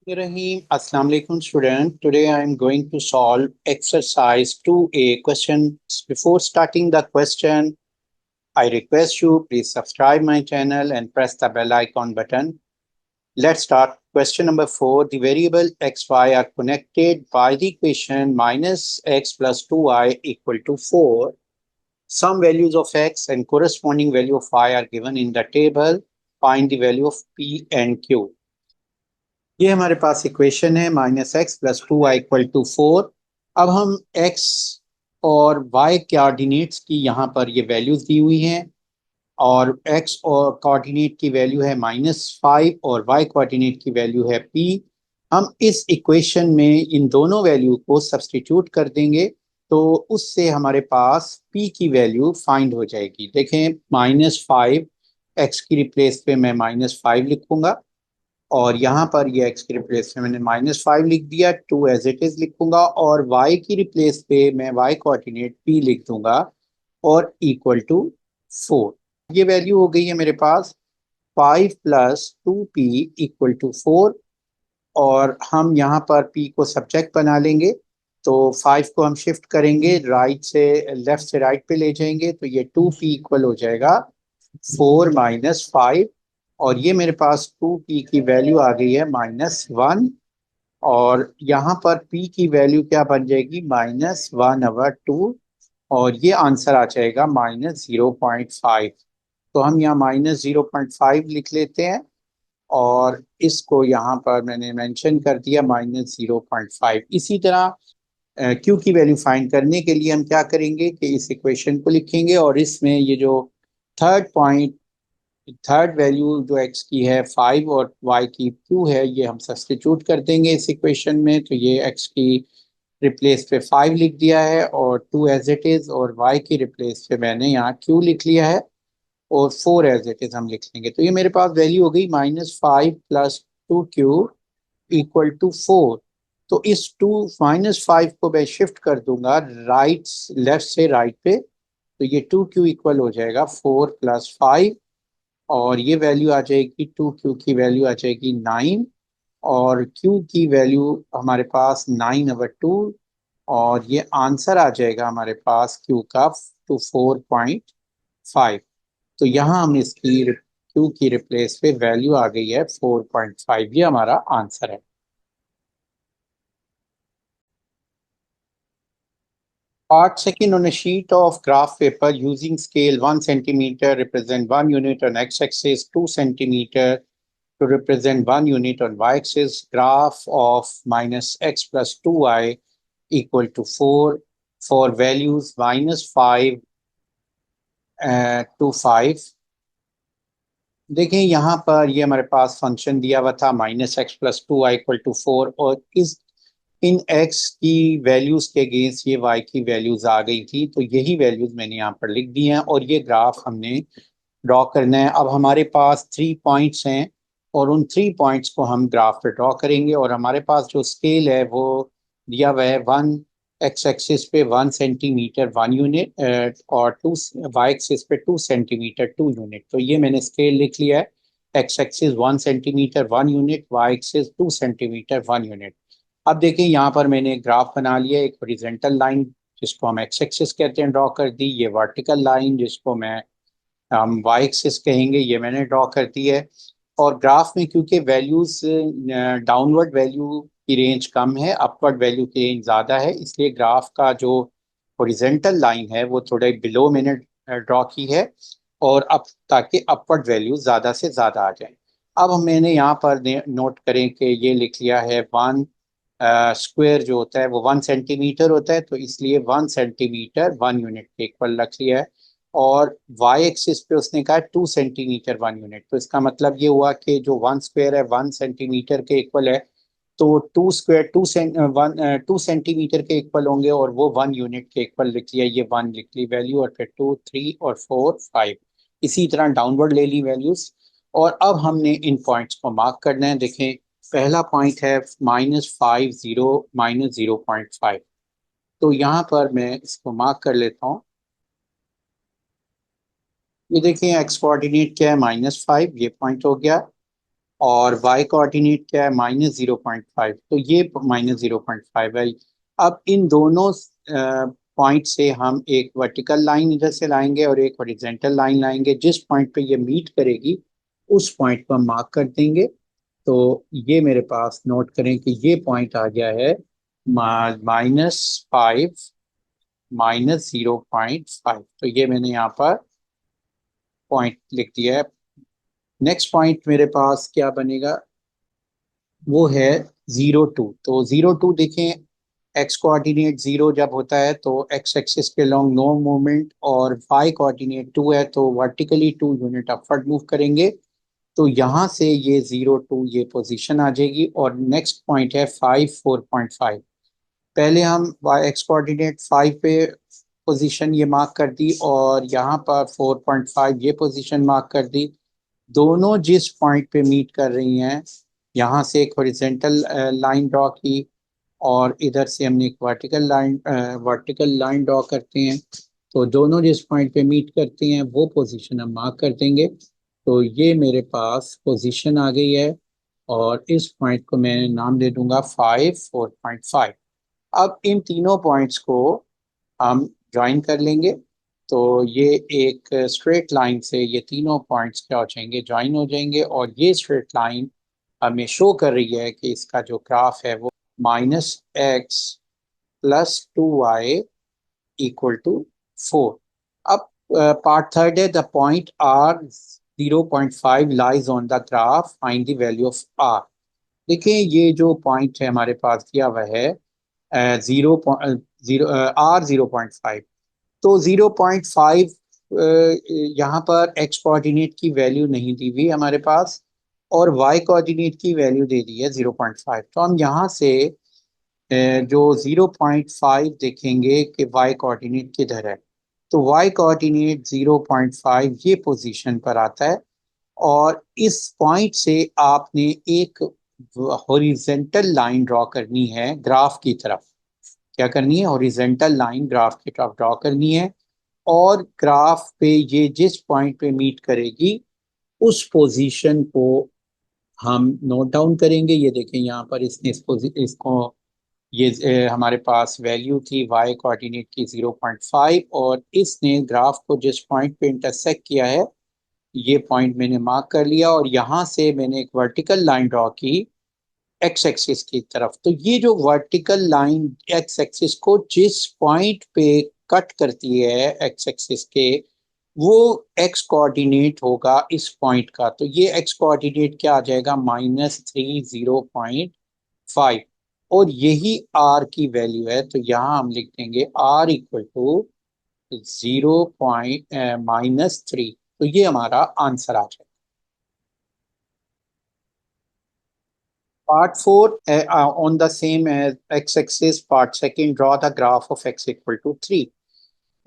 Rahim, Assalamu alaikum student. Today I am going to solve exercise 2A question. Before starting the question, I request you please subscribe my channel and press the bell icon button. Let's start. Question number 4. The variable xy are connected by the equation minus x plus 2y equal to 4. Some values of x and corresponding value of y are given in the table. Find the value of p and q. ये हमारे पास equation है -x + 2y = 4। अब हम x और y coordinates की यहाँ पर ये वैल्यूज दी हुई हैं और x और कोऑर्डिनेट की वैल्यू है -5 और y कोऑर्डिनेट की वैल्यू है p। हम इस इक्वेशन में इन दोनों वैल्यू को सब्स्टिट्यूट कर देंगे तो उससे हमारे पास p की वैल्यू फाइंड हो जाएगी। देखें -5 x की रिप्लेस पे मैं -5 लिखूंगा और यहाँ पर ये x की रिप्लेस में मैंने -5 लिख दिया, 2 एज इट इज लिखूंगा और y की रिप्लेस पे मैं y कोऑर्डिनेट p लिख दूंगा और इक्वल टू 4। ये वैल्यू हो गई है मेरे पास 5 + 2p = 4 और हम यहाँ पर p को सब्जेक्ट बना लेंगे तो 5 को हम शिफ्ट करेंगे, राइट से लेफ्ट से राइट पे ले जाएंगे तो ये 2p इक्वल हो जाएगा 4 - 5 और ये मेरे पास 2p की वैल्यू आ गई है -1 और यहाँ पर p की वैल्यू क्या बन जाएगी -1/2 और ये आंसर आ जाएगा -0.5। तो हम यहाँ -0.5 लिख लेते हैं और इसको यहाँ पर मैंने मेंशन कर दिया -0.5। इसी तरह क्यू की वैल्यू फाइंड करने के लिए हम क्या करेंगे कि इस इक्वेशन को लिखेंगे और इसमें ये जो थर्ड वैल्यू जो x की है 5 और y की 2 है ये हम सब्स्टिट्यूट कर देंगे इस इक्वेशन में। तो ये x की रिप्लेस पे 5 लिख दिया है और 2 एज इट इज और y की रिप्लेस पे मैंने यहाँ q लिख लिया है और 4 एज इट इज हम लिख लेंगे। तो ये मेरे पास वैल्यू हो गई -5 + 2q = 4। तो इस 5 को मैं शिफ्ट कर दूंगा राइट लेफ्ट से राइट पे तो ये 2q इक्वल हो जाएगा 4 + 5 और ये वैल्यू आ जाएगी 2q की वैल्यू आ जाएगी 9 और q की वैल्यू हमारे पास 9/2 और ये आंसर आ जाएगा हमारे पास q का 4.5। तो यहाँ हम इसकी q की रिप्लेस पे वैल्यू आ गई है 4.5, ये हमारा आंसर है। Part second, on a sheet of graph paper using scale 1 centimeter represent 1 unit on x-axis, 2 centimeter to represent 1 unit on y-axis, graph of -x + 2y = 4 for values -5 to 5। देखें यहाँ पर ये हमारे पास फंक्शन दिया हुआ था -x + 2y = 4 और इन x की वैल्यूज के अगेंस्ट ये y की वैल्यूज आ गई थी तो यही वैल्यूज मैंने यहाँ पर लिख दी हैं और ये ग्राफ हमने ड्रॉ करना है। अब हमारे पास 3 पॉइंट्स हैं और उन 3 पॉइंट्स को हम ग्राफ पे ड्रॉ करेंगे और हमारे पास जो स्केल है वो दिया हुआ है 1 एक्स एक्सिस पे 1 सेंटीमीटर 1 यूनिट और 2 वाई एक्सिस पे 2 सेंटीमीटर 2 यूनिट। तो ये मैंने स्केल लिख लिया है, X axis 1 centimetre 1 unit, Y axis 2 centimetre 1 unit. अब देखिए यहाँ पर मैंने ग्राफ बना लिया, एक हॉरिजॉन्टल लाइन जिसको हम एक्स एक्सिस कहते हैं ड्रॉ कर दी, ये वर्टिकल लाइन जिसको मैं हम वाई एक्सिस कहेंगे ये मैंने ड्रॉ कर दी है। और ग्राफ में क्योंकि वैल्यूज डाउनवर्ड वैल्यू की रेंज कम है, अपवर्ड वैल्यू की रेंज ज़्यादा है, इसलिए ग्राफ का जो हॉरिजॉन्टल लाइन है वो थोड़े बिलो मैंने ड्रॉ की है और अब ताकि अपवर्ड वैल्यू ज़्यादा से ज़्यादा आ जाए। अब मैंने यहाँ पर नोट करें कि ये लिख लिया है 1 स्क्वायर जो होता है वो 1 सेंटीमीटर होता है तो इसलिए 1 सेंटीमीटर 1 यूनिट के इक्वल रख लिया है और वाई एक्सिस पे उसने कहा 2 सेंटीमीटर 1 यूनिट। तो इसका मतलब ये हुआ कि जो 1 स्क्वायर है 1 सेंटीमीटर के इक्वल है तो 2 स्क्वायर 2 सेंटीमीटर के इक्वल होंगे और वो 1 यूनिट के इक्वल लिख लिया, ये 1 लिख ली वैल्यू और फिर 2 3 और 4 5 इसी तरह डाउनवर्ड ले ली वैल्यूज। और अब हमने इन पॉइंट्स को मार्क करना है। देखें पहला पॉइंट है -5 0 -0.5 तो यहाँ पर मैं इसको मार्क कर लेता हूँ। ये देखिए एक्स कोऑर्डिनेट क्या है -5, ये पॉइंट हो गया और y कोऑर्डिनेट क्या है -0.5, तो ये -0.5 है। अब इन दोनों पॉइंट से हम एक वर्टिकल लाइन इधर से लाएंगे और एक हॉरिजॉन्टल लाइन लाएंगे। जिस पॉइंट पे ये मीट करेगी उस पॉइंट पर मार्क कर देंगे। तो ये मेरे पास नोट करें कि ये पॉइंट आ गया है -5 -0.5। तो ये मैंने यहाँ पर पॉइंट लिख दिया है। नेक्स्ट पॉइंट मेरे पास क्या बनेगा, वो है 0 2। तो 0 2 देखें, एक्स कोऑर्डिनेट 0 जब होता है तो एक्स एक्सिस के लॉन्ग नो मूवमेंट, और वाई कोऑर्डिनेट 2 है तो वर्टिकली 2 यूनिट अपवर्ड मूव करेंगे। तो यहाँ से ये 0 2 ये पोजीशन आ जाएगी। और नेक्स्ट पॉइंट है 5 4.5। पहले हम वाई एक्स कोऑर्डिनेट 5 पे पोजीशन ये मार्क कर दी और यहाँ पर 4.5 ये पोजीशन मार्क कर दी। दोनों जिस पॉइंट पे मीट कर रही हैं, यहाँ से एक हॉरिजॉन्टल लाइन ड्रॉ की और इधर से हमने एक वर्टिकल लाइन ड्रॉ करते हैं। तो दोनों जिस पॉइंट पे मीट करते हैं वो पोजीशन हम मार्क कर देंगे। तो ये मेरे पास पोजीशन आ गई है और इस पॉइंट को मैं नाम दे दूंगा 5 4.5। अब इन तीनों पॉइंट्स को हम ज्वाइन कर लेंगे। तो ये एक स्ट्रेट लाइन से ये तीनों पॉइंट्स क्या हो जाएंगे, ज्वाइन हो जाएंगे। और ये स्ट्रेट लाइन हमें शो कर रही है कि इसका जो ग्राफ है वो -x + 2y = 4। अब पार्ट थर्ड है, the point r 0.5 lies on the graph, find the value of r। देखिए ये जो पॉइंट है हमारे पास दिया हुआ है 0.5। तो 0.5 यहाँ पर एक्स कोऑर्डिनेट की वैल्यू नहीं दी हुई हमारे पास और वाई कोऑर्डिनेट की वैल्यू दे दी है 0.5। तो हम यहाँ से जो 0.5 देखेंगे कि वाई कोऑर्डिनेट किधर है। तो वाई कोऑर्डिनेट 0.5 ये पोजीशन पर आता है। और इस पॉइंट से आपने एक हॉरिजेंटल लाइन ड्रॉ करनी है ग्राफ की तरफ। क्या करनी है, हॉरिजेंटल लाइन ग्राफ की तरफ ड्रॉ करनी है। और ग्राफ पे ये जिस पॉइंट पे मीट करेगी उस पोजीशन को हम नोट डाउन करेंगे। ये देखें यहाँ पर इसने इसको ये हमारे पास वैल्यू थी वाई कोऑर्डिनेट की 0.5 और इसने ग्राफ को जिस पॉइंट पे इंटरसेक्ट किया है ये पॉइंट मैंने मार्क कर लिया और यहाँ से मैंने एक वर्टिकल लाइन ड्रॉ की एक्स एक्सिस की तरफ। तो ये जो वर्टिकल लाइन एक्स एक्सिस को जिस पॉइंट पे कट करती है एक्स एक्सिस के, वो एक्स कोऑर्डिनेट होगा इस पॉइंट का। तो ये एक्स कोऑर्डिनेट क्या आ जाएगा, -3 0.5। और यही आर की वैल्यू है। तो यहाँ हम लिख देंगे r = 0.-3। तो ये हमारा आंसर आ जाएगा। Part 4 on the same as x-axis. Part second, draw the graph of x = 3।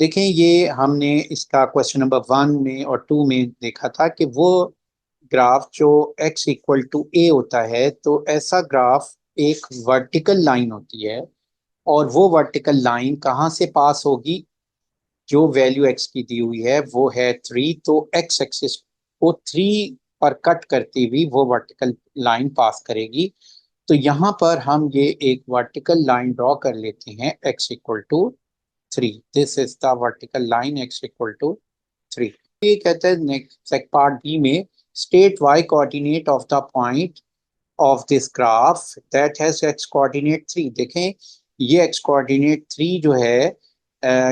देखें ये हमने इसका क्वेश्चन नंबर 1 में और 2 में देखा था कि वो ग्राफ जो x = a होता है तो ऐसा ग्राफ एक वर्टिकल लाइन होती है और वो वर्टिकल लाइन कहाँ से पास होगी, जो वैल्यू x की दी हुई है वो है 3। तो x एक्सिस को 3 पर कट करती हुई वो वर्टिकल लाइन पास करेगी। तो यहाँ पर हम ये एक वर्टिकल लाइन ड्रॉ कर लेते हैं x = 3। This is the vertical line x = 3। ये कहते हैं नेक्स्ट पार्ट बी में, state y coordinate of the point of this graph that has x coordinate 3। देखें ये x कोऑर्डिनेट 3 जो है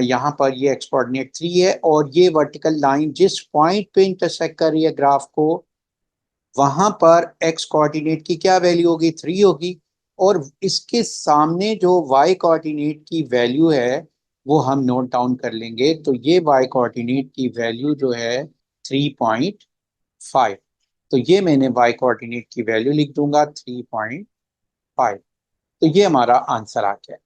यहाँ पर ये x कोऑर्डिनेट 3 है और ये वर्टिकल लाइन जिस पॉइंट पे इंटरसेक्ट कर रही है ग्राफ को वहां पर x कोऑर्डिनेट की क्या वैल्यू होगी, 3 होगी। और इसके सामने जो y कोऑर्डिनेट की वैल्यू है वो हम नोट डाउन कर लेंगे। तो ये y कोऑर्डिनेट की वैल्यू जो है 3.5। तो ये मैंने y कोऑर्डिनेट की वैल्यू लिख दूंगा 3.5। तो ये हमारा आंसर आ गया।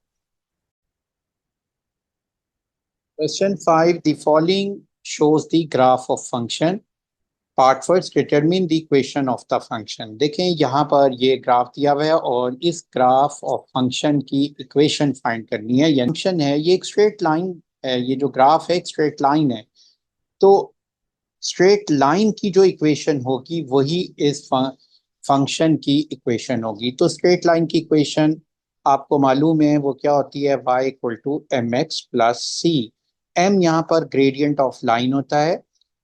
Question 5, the following shows the graph of function. Part first, determine the equation of the function. देखें यहाँ पर ये ग्राफ दिया हुआ है और इस ग्राफ ऑफ फंक्शन की इक्वेशन फाइंड करनी है। ये फंक्शन है, ये एक स्ट्रेट लाइन है, ये जो ग्राफ है एक स्ट्रेट लाइन है। तो स्ट्रेट लाइन की जो इक्वेशन होगी वही इस फंक्शन की इक्वेशन होगी। तो स्ट्रेट लाइन की इक्वेशन आपको मालूम है वो क्या होती है, y equal to M X plus C. M यहाँ पर ग्रेडियंट ऑफ लाइन होता है,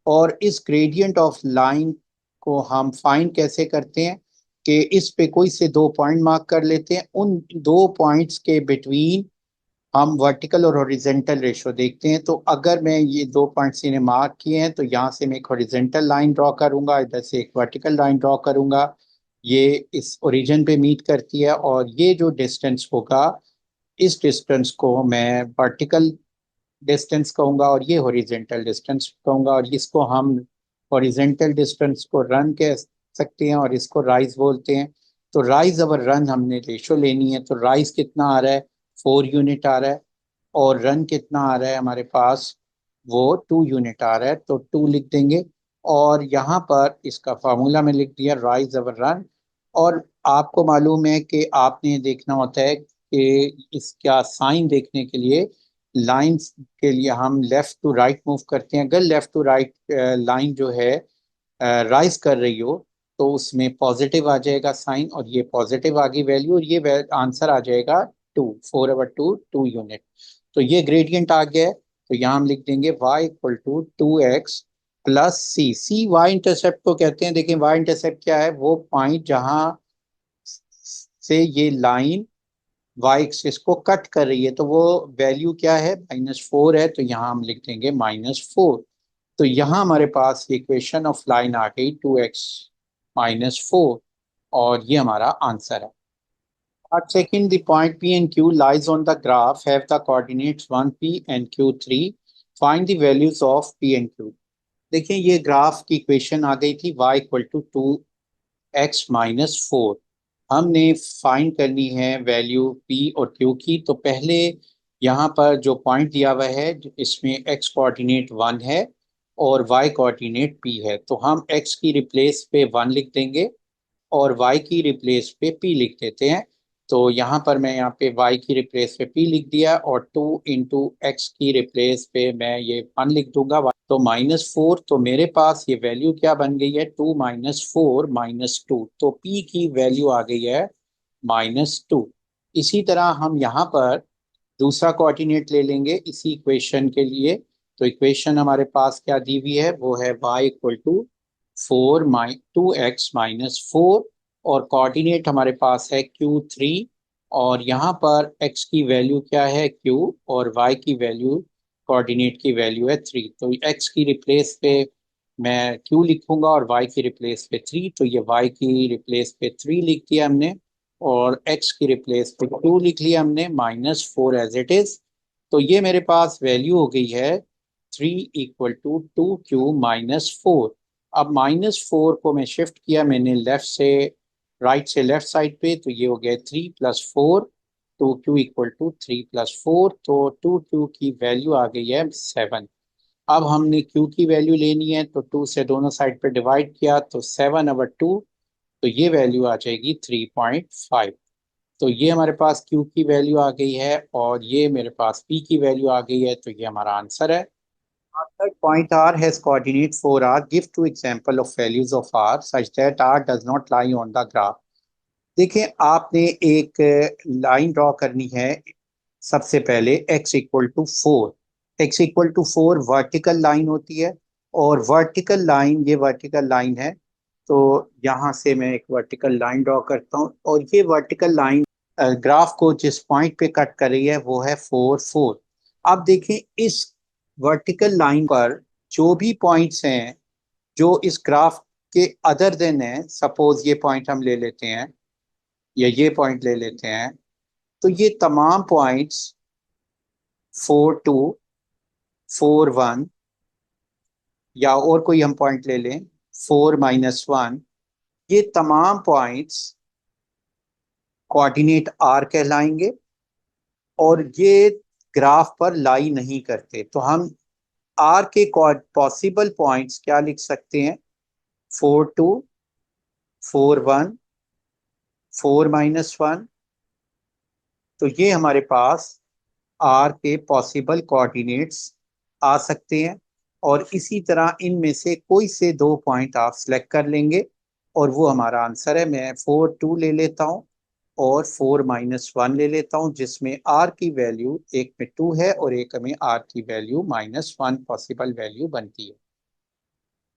और इस ग्रेडियंट ऑफ लाइन को हम फाइंड कैसे करते हैं कि इस पे कोई से दो पॉइंट मार्क कर लेते हैं, उन दो पॉइंट्स के बिटवीन हम वर्टिकल और हॉरिजेंटल रेशो देखते हैं। तो अगर मैं ये दो पॉइंट्स इन्हें मार्क किए हैं तो यहाँ से मैं एक हॉरिजेंटल लाइन ड्रॉ करूंगा, इधर से एक वर्टिकल लाइन ड्रॉ करूंगा, ये इस ओरिजिन पे मीट करती है, और ये जो डिस्टेंस होगा इस डिस्टेंस को मैं वर्टिकल डिस्टेंस कहूंगा और ये हॉरिजेंटल डिस्टेंस कहूंगा, और इसको हम हॉरिजेंटल डिस्टेंस को रन कह सकते हैं और इसको राइज बोलते हैं। तो राइज अवर रन हमने रेशो लेनी है, तो राइज कितना आ रहा है, 4 यूनिट आ रहा है, और रन कितना आ रहा है हमारे पास, वो 2 यूनिट आ रहा है, तो 2 लिख देंगे। और यहाँ पर इसका फार्मूला में लिख दिया राइज अवर रन। और आपको मालूम है कि आपने देखना होता है कि इसका साइन देखने के लिए लाइंस के लिए हम लेफ्ट टू राइट मूव करते हैं। अगर लेफ्ट टू राइट लाइन जो है राइज कर रही हो तो उसमें पॉजिटिव आ जाएगा साइन, और ये पॉजिटिव आ गई वैल्यू, और ये आंसर आ जाएगा 2 4/2 2 यूनिट। तो ये ग्रेडियंट आ गया है, तो यहाँ हम लिख देंगे y equal to 2x plus C. C Y intercept को कहते हैं। देखिए वाई इंटरसेप्ट क्या है, वो पॉइंट जहाँ से ये लाइन वाई एक्सिस को कट कर रही है, तो वो वैल्यू क्या है, -4 है, तो यहाँ हम लिख देंगे -4। तो यहाँ हमारे पास इक्वेशन ऑफ लाइन आ गई 2x - 4, और ये हमारा आंसर है। Part second, the point P and Q lies on the graph have the coordinates 1p and q3. Find the values of P and Q. देखिए ये ग्राफ की इक्वेशन आ गई थी y इक्वल टू 2x - 4। हमने find करनी है value p और q की। तो पहले यहाँ पर जो पॉइंट दिया हुआ है इसमें x कोऑर्डिनेट 1 है और y कोऑर्डिनेट p है, तो हम x की रिप्लेस पे 1 लिख देंगे और y की रिप्लेस पे p लिख देते हैं। तो यहाँ पर मैं यहाँ पे y की रिप्लेस पे p लिख दिया, और 2 × x की रिप्लेस पे मैं ये 1 लिख दूंगा, तो -4। तो मेरे पास ये वैल्यू क्या बन गई है, 2 - 4 - 2, तो p की वैल्यू आ गई है -2। इसी तरह हम यहाँ पर दूसरा कोऑर्डिनेट ले लेंगे इसी इक्वेशन के लिए। तो इक्वेशन हमारे पास क्या दी हुई है, वो है y इक्वल टू 2x - 4, और कोऑर्डिनेट हमारे पास है q3, और यहाँ पर x की वैल्यू क्या है q, और y की वैल्यू कोऑर्डिनेट की वैल्यू है 3। तो x की रिप्लेस पे मैं q लिखूंगा और y की रिप्लेस पे 3, तो ये y की रिप्लेस पे 3 लिख दिया हमने, और x की रिप्लेस पे 2 लिख लिया हमने, -4 एज इट इज। तो ये मेरे पास वैल्यू हो गई है 3 इक्वल टू 2q - 4। अब -4 को मैं शिफ्ट किया मैंने लेफ्ट से राइट से लेफ्ट साइड पे, तो ये हो गया 3 + 4, 2q इक्वल टू 3 + 4, तो 2q की वैल्यू आ गई है 7। अब हमने q की वैल्यू लेनी है, तो 2 से दोनों साइड पे डिवाइड किया तो 7/2, तो ये वैल्यू आ जाएगी 3.5। तो ये हमारे पास q की वैल्यू आ गई है, और ये मेरे पास p की वैल्यू आ गई है, तो ये हमारा आंसर है। Third point R has coordinate 4r. Give two example of values of R such that R does not lie on the graph. देखिए आपने एक लाइन ड्रॉ करनी है। सबसे पहले x equal to 4, x equal to 4 vertical line होती है, और वर्टिकल लाइन ये वर्टिकल लाइन है। तो यहाँ से मैं एक वर्टिकल लाइन ड्रॉ करता हूँ, और ये वर्टिकल लाइन ग्राफ को जिस पॉइंट पे कट कर रही है वो है 4 4। अब देखें इस वर्टिकल लाइन पर जो भी पॉइंट्स हैं जो इस ग्राफ के अदर देन है, सपोज ये पॉइंट हम ले लेते हैं या ये पॉइंट ले लेते हैं, तो ये तमाम पॉइंट्स 4 2 4 1, या और कोई हम पॉइंट ले लें 4 - 1, ये तमाम पॉइंट्स कोऑर्डिनेट आर कहलाएंगे, और ये ग्राफ पर लाई नहीं करते। तो हम आर के पॉसिबल पॉइंट्स क्या लिख सकते हैं, 4 2 4 1 4 - 1। तो ये हमारे पास आर के पॉसिबल कोऑर्डिनेट्स आ सकते हैं, और इसी तरह इनमें से कोई से दो पॉइंट आप सिलेक्ट कर लेंगे और वो हमारा आंसर है। मैं 4 2 ले लेता हूँ और 4 -1 ले लेता हूँ, जिसमें आर की वैल्यू एक में 2 है और एक में आर की वैल्यू -1 पॉसिबल वैल्यू बनती है।